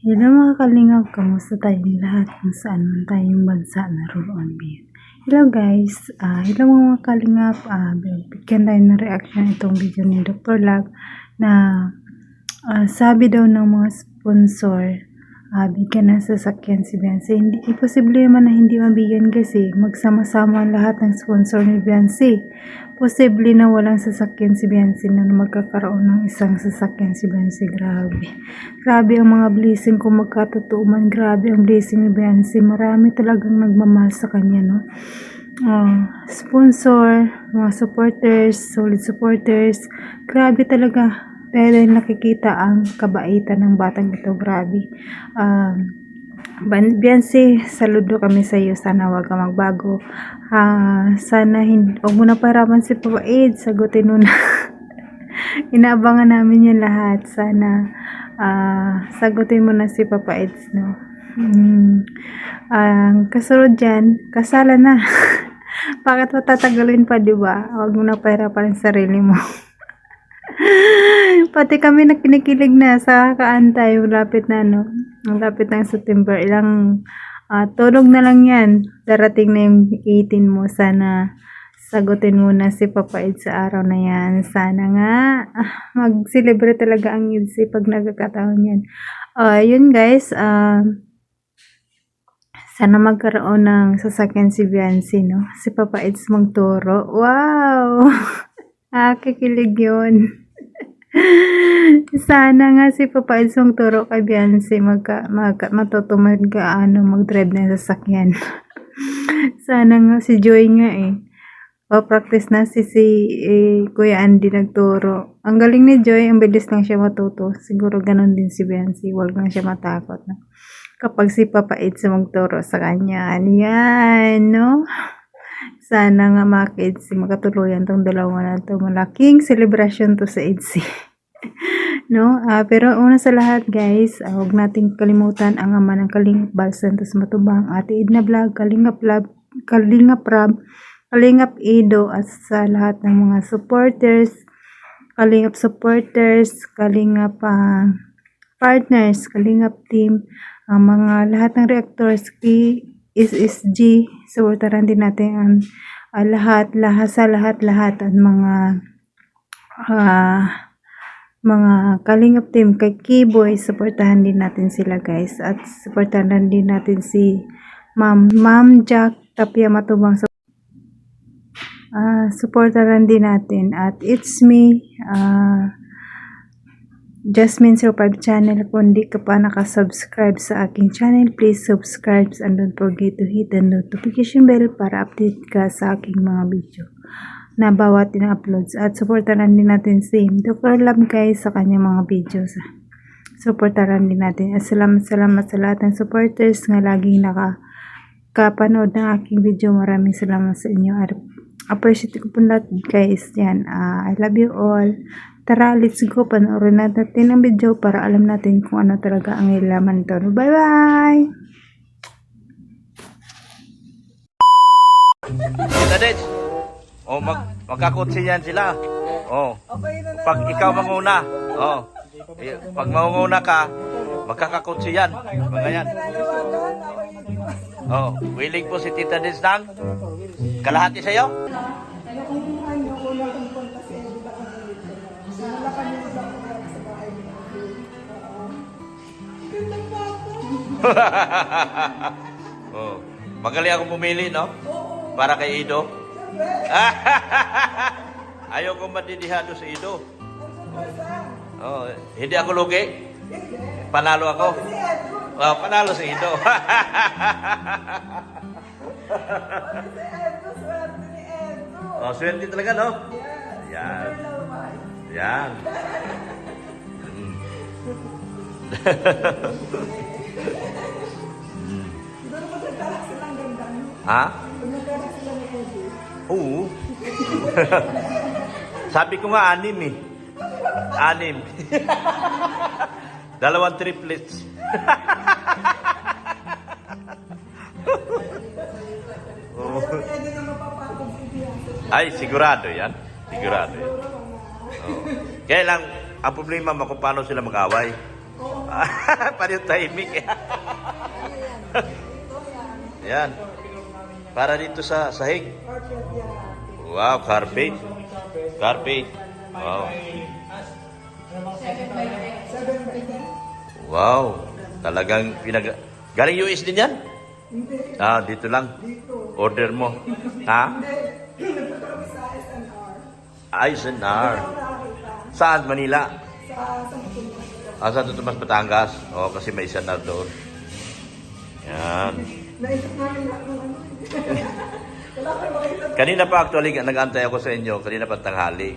Hello mga kalingap, kamusta tayong lahat kung saan man tayong bansa naroon ngayon. Hello guys, hello mga kalingap, bigyan tayo ng reaction itong video ni Dr. Love na sabi daw ng mga sponsor, bigyan ng sasakyan si Beyonce. Hindi, imposible naman na hindi mabigyan kasi magsama-sama lahat ng sponsor ni Beyonce. Posible na walang sasakyan si Beyonce na magkakaroon ng isang sasakyan si Beyonce. Grabe ang mga blessing kung magkatotoo man. Grabe ang blessing ni Beyonce. Marami talagang nagmamahal sa kanya, no? Sponsor, mga supporters, solid supporters. Grabe talaga. Dahil nakikita ang kabaitan ng batang ito. Grabe. Beyonce, saludo kami sa iyo. Sana wag ka magbago. Sana hindi, huwag mo na paraman si Papa Ed. Sagutin mo na. Inaabangan namin yung lahat. Sana sagutin mo na si Papa Ed, no? Kasunod dyan, kasala na. Bakit matatagalin pa, diba? Huwag mo na pahirapan ang sarili mo. Pati kami na kinikilig na sa kaantay. Malapit na, no? Malapit ng September. Ilang tulog na lang yan. Darating na yung 18 mo. Sana sagutin mo na si Papa Ed sa araw na yan. Sana nga mag-celebrate talaga ang EDC pag nagkakataon yan. Yun guys. Sana magkaroon ng sasakyan si Beyonce, no? Si Papa Ed magturo. Wow! Kikilig yun. Sana nga si Papa Ed magturo kay Beyonce matuto mag-drive na yung sasakyan. Sana nga si Joy nga practice na si Kuya Andy nagturo. Ang galing ni Joy, ang bilis lang siya matuto. Siguro ganun din si Beyonce, huwag lang siya matakot, no? Kapag si Papa Ed magturo sa kanya. Yan, no? Sana nga mga kids, makatuluyan tong dalawa na to. Malaking celebration to sa EDC. No? Pero una sa lahat guys, huwag nating kalimutan ang ama ng Kalingap Bal Santos Matubang, Ate Edna Vlog, Kalingap Rab, Kalingap Edo, at sa lahat ng mga supporters, Kalingap supporters, Kalingap partners, Kalingap team, ang mga lahat ng reactors, SSG, supportaran din natin ang lahat at mga Kalingap team kay Keyboy, supportahan din natin sila guys, at supportahan din natin si Ma'am Jack Tapia Matubang, supportahan din natin, at it's me, Jasmine 05 channel. Kung di ka pa nakasubscribe sa aking channel, please subscribe and don't forget to hit the notification bell para update ka sa aking mga video na bawat ina-uploads. At supportahan din natin si Dr. Love guys sa kanyang mga videos. Supportahan din natin. At salamat sa lahat ng supporters nga laging nakapanood ng aking video. Maraming salamat sa inyo. At appreciate ko po lahat guys. Yan. I love you all. Tara, let's go. Panoorin natin ang video para alam natin kung ano talaga ang ilaman ito. Bye-bye! Tadej, magkakutsi yan sila. Pag ikaw manguna, pag manguna ka, magkakakutsi yan. Mga yan. Willing po si Tita Dej ng kalahati sa'yo? Magaling ako pumili, no? Para kay Ido. Ayaw kong madidihado sa Ido. Hindi ako lugi. Panalo ako. Panalo sa Ido. Swerte talaga, no? Yan. Yan. Ha? Oo. Sabi ko nga 6 eh. 6. 2 triplets. Ay, sigurado yan. Sigurado yan. Kaya lang, ang problema mo kung paano sila mag-away. Pareho timing. Yan. Para dito sa sahig. Wow, carpet. Carpet. Wow. Wow. Talagang galing US din yan? Ah, dito lang. Order mo. Ha? SNR. Saan? Manila? Santo Tomas, Batangas. Oo, kasi may SNR doon. Yan. Kanina pa actually, nag-antay ako sa inyo. Kanina pa tanghali.